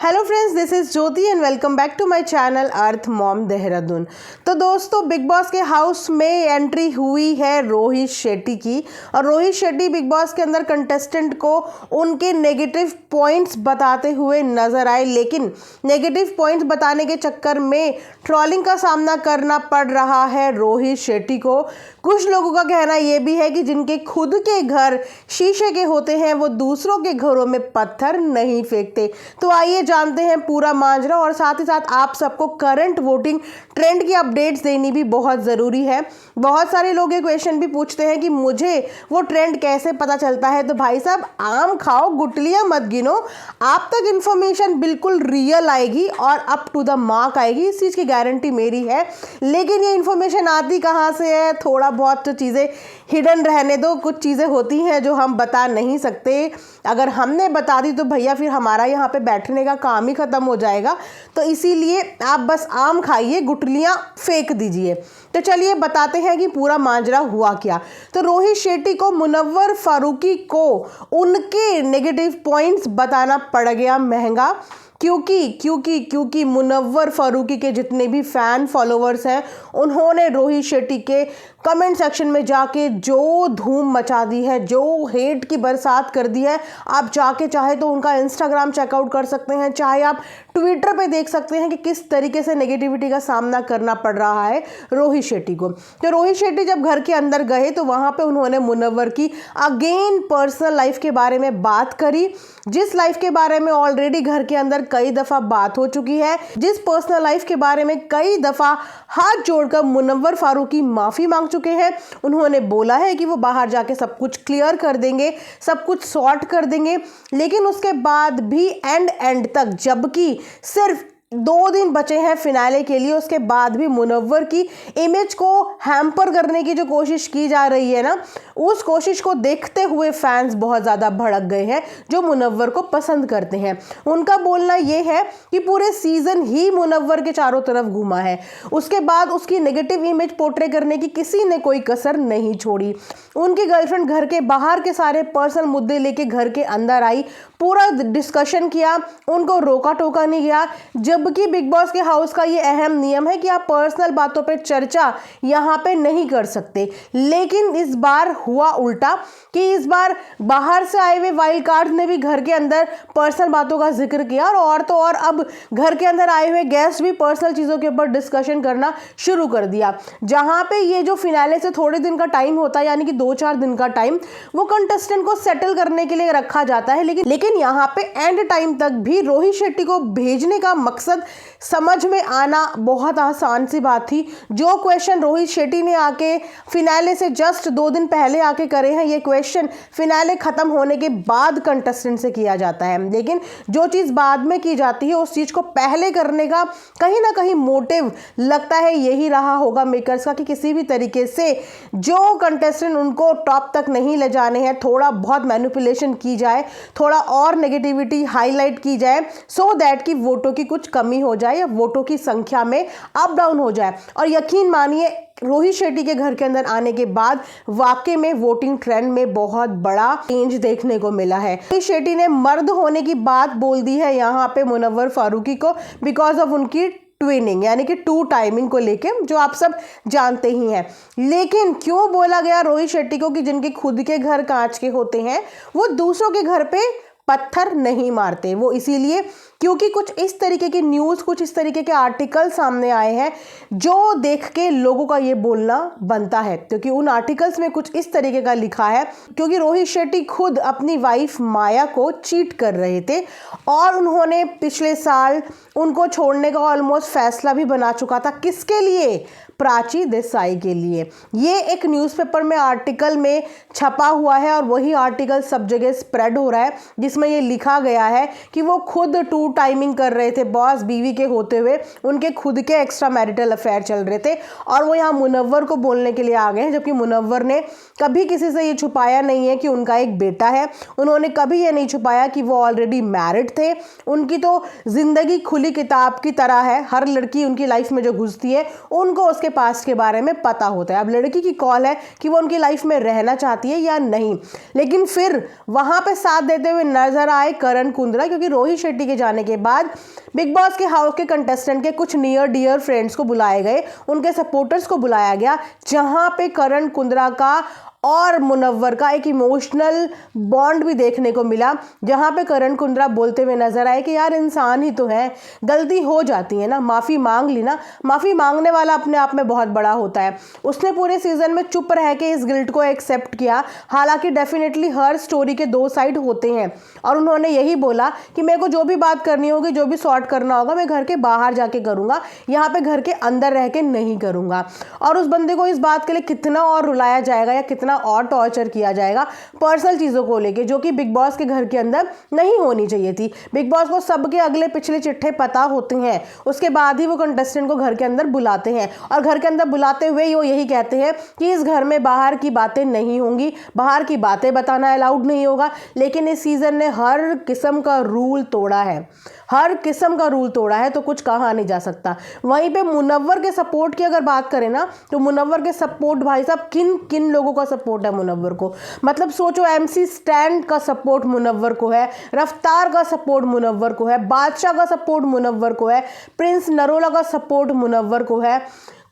Hello friends, this is Jyoti and welcome back to my channel earth mom Dehradun. तो दोस्तों, Bigg Boss के house में entry हुई है रोहित शेट्टी की। और रोहित शेट्टी बिग बॉस के अंदर कंटेस्टेंट को उनके नेगेटिव पॉइंट्स बताते हुए नजर आए, लेकिन नेगेटिव पॉइंट्स बताने के चक्कर में ट्रोलिंग का सामना करना पड़ रहा है रोहित शेट्टी को। कुछ लोगों का कहना यह भी है कि जिनके खुद के घर शीशे के होते हैं वो दूसरों के घरों में पत्थर नहीं फेंकते। तो आइए जानते हैं पूरा माजरा, और साथ ही साथ आप सबको करंट वोटिंग ट्रेंड की अपडेट्स देनी भी बहुत ज़रूरी है। बहुत सारे लोग ये क्वेश्चन भी पूछते हैं कि मुझे वो ट्रेंड कैसे पता चलता है। तो भाई साहब, आम खाओ, गुटलियां मत गिनो, आप तक इन्फॉर्मेशन बिल्कुल रियल आएगी और अप टू द मार्क आएगी, इस चीज़ की गारंटी मेरी है। लेकिन ये इन्फॉर्मेशन आती कहाँ से है, थोड़ा बहुत तो चीज़ें हिडन रहने दो। कुछ चीज़ें होती हैं जो हम बता नहीं सकते। अगर हमने बता दी तो भैया फिर हमारा यहाँ पे बैठने का काम ही ख़त्म हो जाएगा। तो इसीलिए आप बस आम खाइए, गुटलियाँ फेंक दीजिए। तो चलिए बताते हैं कि पूरा माजरा हुआ क्या। तो रोहित शेट्टी को मुनव्वर फारूकी को उनके नेगेटिव पॉइंट्स बताना पड़ गया महंगा, क्योंकि मुनव्वर फारूकी के जितने भी फैन फॉलोवर्स हैं उन्होंने रोहित शेट्टी के कमेंट सेक्शन में जाके जो धूम मचा दी है, जो हेट की बरसात कर दी है। आप जाके चाहे तो उनका इंस्टाग्राम चेकआउट कर सकते हैं, चाहे आप ट्विटर पे देख सकते हैं कि किस तरीके से नेगेटिविटी का सामना करना पड़ रहा है रोहित शेट्टी को। तो रोहित शेट्टी जब घर के अंदर गए तो वहाँ पे उन्होंने मुनव्वर की अगेन पर्सनल लाइफ के बारे में बात करी, जिस लाइफ के बारे में ऑलरेडी घर के अंदर कई दफ़ा बात हो चुकी है, जिस पर्सनल लाइफ के बारे में कई दफ़ा हाथ जोड़कर मुनव्वर फारूकी माफ़ी मांग चुके हैं। उन्होंने बोला है कि वो बाहर जाके सब कुछ क्लियर कर देंगे, सब कुछ सॉर्ट कर देंगे। लेकिन उसके बाद भी एंड तक, जबकि सिर्फ 2 दिन बचे हैं फिनाले के लिए, उसके बाद भी मुनव्वर की इमेज को हैम्पर करने की जो कोशिश की जा रही है ना, उस कोशिश को देखते हुए फैंस बहुत ज़्यादा भड़क गए हैं जो मुनव्वर को पसंद करते हैं। उनका बोलना ये है कि पूरे सीज़न ही मुनव्वर के चारों तरफ घूमा है, उसके बाद उसकी नेगेटिव इमेज पोर्ट्रे करने की किसी ने कोई कसर नहीं छोड़ी। उनकी गर्लफ्रेंड घर के बाहर के सारे पर्सनल मुद्दे लेके घर के अंदर आई, पूरा डिस्कशन किया, उनको रोका टोका नहीं गया। जबकि बिग बॉस के हाउस का ये अहम नियम है कि आप पर्सनल बातों पे चर्चा यहाँ पे नहीं कर सकते। लेकिन इस बार हुआ उल्टा कि इस बार बाहर से आए हुए वाइल्ड कार्ड ने भी घर के अंदर पर्सनल बातों का जिक्र किया, और तो और अब घर के अंदर आए हुए गेस्ट भी पर्सनल चीज़ों के ऊपर डिस्कशन करना शुरू कर दिया। जहाँ पे ये जो फिनाले से थोड़े दिन का टाइम होता है, यानी कि 2-4 दिन का टाइम, वो कंटेस्टेंट को सेटल करने के लिए रखा जाता है। लेकिन यहाँ पे एंड टाइम तक भी रोहित शेट्टी को भेजने का मकसद समझ में आना बहुत आसान सी बात थी। जो क्वेश्चन रोहित शेट्टी ने आके फिनाले से जस्ट 2 दिन पहले आके करे हैं, ये क्वेश्चन फिनाले खत्म होने के बाद कंटेस्टेंट से किया जाता है। लेकिन जो चीज़ बाद में की जाती है उस चीज़ को पहले करने का कहीं ना कहीं मोटिव लगता है यही रहा होगा मेकर्स का, कि किसी भी तरीके से जो कंटेस्टेंट उनको टॉप तक नहीं ले जाने हैं, थोड़ा बहुत मैनिपुलेशन की जाए, थोड़ा और नेगेटिविटी हाईलाइट की जाए, सो दैट कि वोटों की कुछ कमी हो जाए या वोटों की संख्या में अप डाउन हो जाए। और यकीन मानिए, रोहित शेट्टी के घर के अंदर आने के बाद वाकई में वोटिंग ट्रेंड में बहुत बड़ा चेंज देखने को मिला है। रोहित शेट्टी ने मर्द होने की बात बोल दी है यहाँ पे मुनव्वर फारूकी को, बिकॉज ऑफ उनकी ट्विनिंग, यानी कि 2 टाइमिंग को लेके, जो आप सब जानते ही हैं। लेकिन क्यों बोला गया रोहित शेट्टी को कि जिनके खुद के घर कांच के होते हैं वो दूसरों के घर पे पत्थर नहीं मारते? वो इसीलिए क्योंकि कुछ इस तरीके की न्यूज़, कुछ इस तरीके के आर्टिकल सामने आए हैं जो देख के लोगों का ये बोलना बनता है। क्योंकि उन आर्टिकल्स में कुछ इस तरीके का लिखा है, क्योंकि रोहित शेट्टी खुद अपनी वाइफ माया को चीट कर रहे थे और उन्होंने पिछले साल उनको छोड़ने का ऑलमोस्ट फैसला भी बना चुका था। किसके लिए? प्राची देसाई के लिए। ये एक न्यूज़पेपर में आर्टिकल में छपा हुआ है और वही आर्टिकल सब जगह स्प्रेड हो रहा है, जिसमें ये लिखा गया है कि वो खुद 2 टाइमिंग कर रहे थे, बॉस बीवी के होते हुए उनके खुद के एक्स्ट्रा मैरिटल अफेयर चल रहे थे, और वो यहाँ मुनव्वर को बोलने के लिए आ गए हैं। जबकि मुनव्वर ने कभी किसी से ये छुपाया नहीं है कि उनका एक बेटा है, उन्होंने कभी ये नहीं छुपाया कि वो ऑलरेडी मैरिड थे। उनकी तो ज़िंदगी खुली किताब की तरह है, हर लड़की उनकी लाइफ में जो घुसती है उनको उसके पास्ट के बारे में पता होता है। अब लड़की की कॉल है कि वो उनकी लाइफ में रहना चाहती है या नहीं। लेकिन फिर वहाँ पे साथ देते हुए नजर आए करण कुंद्रा, क्योंकि रोहित शेट्टी के जाने जाने के बाद बिग बॉस के हाउस के कंटेस्टेंट के कुछ नियर डियर फ्रेंड्स को बुलाए गए, उनके सपोर्टर्स को बुलाया गया, जहां पे करण कुंद्रा का और मुनव्वर का एक इमोशनल बॉन्ड भी देखने को मिला, जहां पे करण कुंद्रा बोलते हुए नजर आए कि यार इंसान ही तो है, गलती हो जाती है ना, माफ़ी मांग ली ना। माफ़ी मांगने वाला अपने आप में बहुत बड़ा होता है। उसने पूरे सीजन में चुप रह के इस गिल्ट को एक्सेप्ट किया। हालांकि डेफिनेटली हर स्टोरी के दो साइड होते हैं, और उन्होंने यही बोला कि मेरे को जो भी बात करनी होगी, जो भी सॉर्ट करना होगा, मैं घर के बाहर जाके करूँगा, यहाँ पे घर के अंदर रह के नहीं करूँगा। और उस बंदे को इस बात के लिए कितना और रुलाया जाएगा या कितना और टॉर्चर किया जाएगा पर्सनल चीज़ों को लेके, जो कि बिग बॉस के घर के अंदर नहीं होनी चाहिए थी। बिग बॉस को सबके अगले पिछले चिट्ठे पता होते हैं, उसके बाद ही वो कंटेस्टेंट को घर के अंदर बुलाते हैं, और घर के अंदर बुलाते हुए वो यही कहते हैं कि इस घर में बाहर की बातें नहीं होंगी, बाहर की बातें बताना अलाउड नहीं होगा। लेकिन इस सीजन ने हर किस्म का रूल तोड़ा है, हर किस्म का रूल तोड़ा है, तो कुछ कहा नहीं जा सकता। वहीं पे मुनव्वर के सपोर्ट की अगर बात करें ना, तो मुनव्वर के सपोर्ट भाई साहब किन किन लोगों का सपोर्ट है मुनव्वर को, मतलब सोचो, MC स्टैंड का सपोर्ट मुनव्वर को है, रफ्तार का सपोर्ट मुनव्वर को है, बादशाह का सपोर्ट मुनव्वर को है, प्रिंस नरोला का सपोर्ट मुनव्वर को है।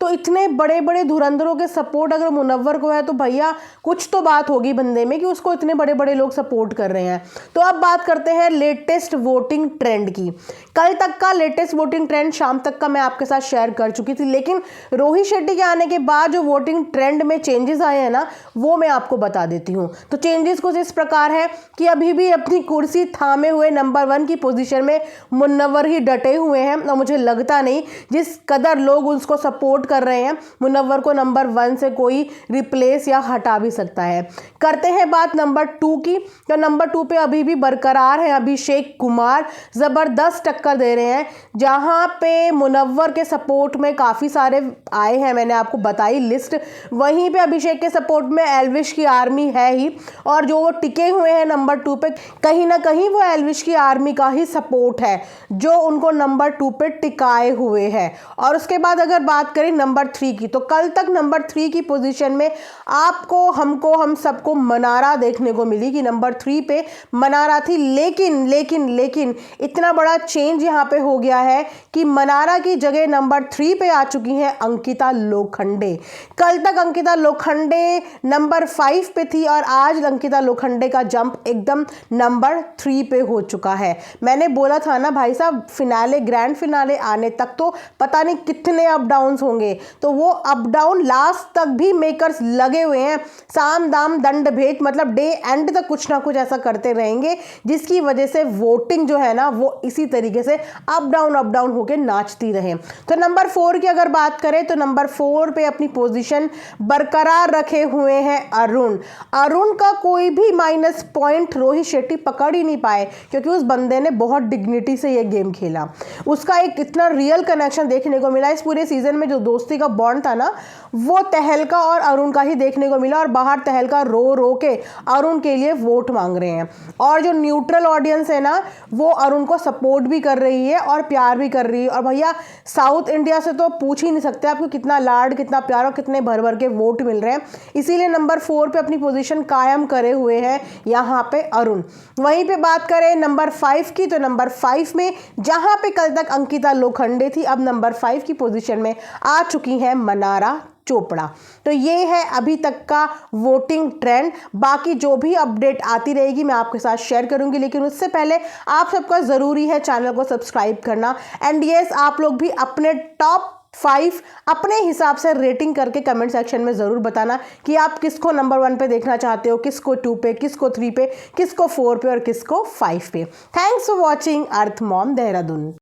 तो इतने बड़े बड़े धुरंधरों के सपोर्ट अगर मुनव्वर को है, तो भैया कुछ तो बात होगी बंदे में कि उसको इतने बड़े बड़े लोग सपोर्ट कर रहे हैं। तो अब बात करते हैं लेटेस्ट वोटिंग ट्रेंड की। कल तक का लेटेस्ट वोटिंग ट्रेंड शाम तक का मैं आपके साथ शेयर कर चुकी थी, लेकिन रोहित शेट्टी के आने के बाद जो वोटिंग ट्रेंड में चेंजेस आए हैं ना, वो मैं आपको बता देती हूँ। तो चेंजेस कुछ इस प्रकार है कि अभी भी अपनी कुर्सी थामे हुए नंबर 1 की पोजीशन में मुनव्वर ही डटे हुए हैं, और मुझे लगता नहीं जिस कदर लोग उसको सपोर्ट कर रहे हैं, मुनव्वर को नंबर 1 से कोई रिप्लेस या हटा भी सकता है। करते हैं बात नंबर 2 की, तो नंबर 2 पे अभी भी बरकरार है अभिषेक कुमार, जबरदस्त टक्कर दे रहे हैं। जहां पे मुनव्वर के सपोर्ट में काफी सारे आए हैं, मैंने आपको बताई लिस्ट, वहीं पे अभिषेक के सपोर्ट में एल्विश की आर्मी है ही, और जो वो टिके हुए हैं नंबर 2 पे, कहीं ना कहीं वो एल्विश की आर्मी का ही सपोर्ट है जो उनको नंबर 2 पे टिकाए हुए है। और उसके बाद अगर बात करें नंबर 3 की, तो कल तक नंबर 3 की पोजीशन में आपको, हमको, हम सबको मनारा देखने को मिली कि नंबर 3 पे मनारा थी। लेकिन लेकिन लेकिन इतना बड़ा चेंज यहाँ पे हो गया है कि मनारा की जगह नंबर 3 पे आ चुकी हैं अंकिता लोखंडे। कल तक अंकिता लोखंडे नंबर 5 पे थी, और आज अंकिता लोखंडे का जंप एकदम नंबर 3 पे हो चुका है। मैंने बोला था ना भाई साहब, फिनाले, ग्रैंड फिनाले आने तक तो पता नहीं कितने अप डाउन्स होंगे, तो वो अप डाउन लास्ट तक भी मेकर्स लगे हुए हैं, साम दाम दंड भेद, मतलब डे एंड तक कुछ ना कुछ ऐसा करते रहेंगे, जिसकी वजह से वोटिंग जो है ना, वो इसी तरीके से अप डाउन होके नाचती रहे। तो नंबर 4 की अगर बात करें, तो नंबर 4 पे अपनी पोजीशन बरकरार रखे हुए हैं अरुण। अरुण का कोई भी माइनस पॉइंट रोहित शेट्टी पकड़ ही नहीं पाए, क्योंकि उस बंदे ने बहुत डिग्निटी से ये गेम खेला। उसका एक इतना रियल कनेक्शन देखने को मिला इस पूरे सीजन में, जो दोस्ती का बॉन्ड था ना, वो तहलका और अरुण का ही देखने को मिला। और बाहर तहलका रो रो के अरुण के लिए वोट मांग रहे हैं, और जो न्यूट्रल ऑडियंस है ना, वो अरुण को सपोर्ट भी कर रही है और प्यार भी कर रही है। और भैया साउथ इंडिया से तो पूछ ही नहीं सकते आपको कितना लाड, कितना प्यार और कितने भर भर के वोट मिल रहे हैं। इसीलिए नंबर 4 पे अपनी पोजीशन कायम करे हुए हैं यहाँ पे अरुण। वहीं पे बात करें नंबर 5 की, तो नंबर 5 में जहाँ पे कल तक अंकिता लोखंडे थी, अब नंबर 5 की पोजीशन में आ चुकी है मनारा चोपड़ा। तो ये है अभी तक का वोटिंग ट्रेंड। बाकी जो भी अपडेट आती रहेगी मैं आपके साथ शेयर करूंगी, लेकिन उससे पहले आप सबका ज़रूरी है चैनल को सब्सक्राइब करना। एंड यस, आप लोग भी अपने टॉप 5 अपने हिसाब से रेटिंग करके कमेंट सेक्शन में ज़रूर बताना कि आप किसको नंबर 1 पे देखना चाहते हो, किसको 2 पे, किसको 3 पे, किसको 4 पे और किसको 5 पे। Thanks for watching earth mom Dehradun.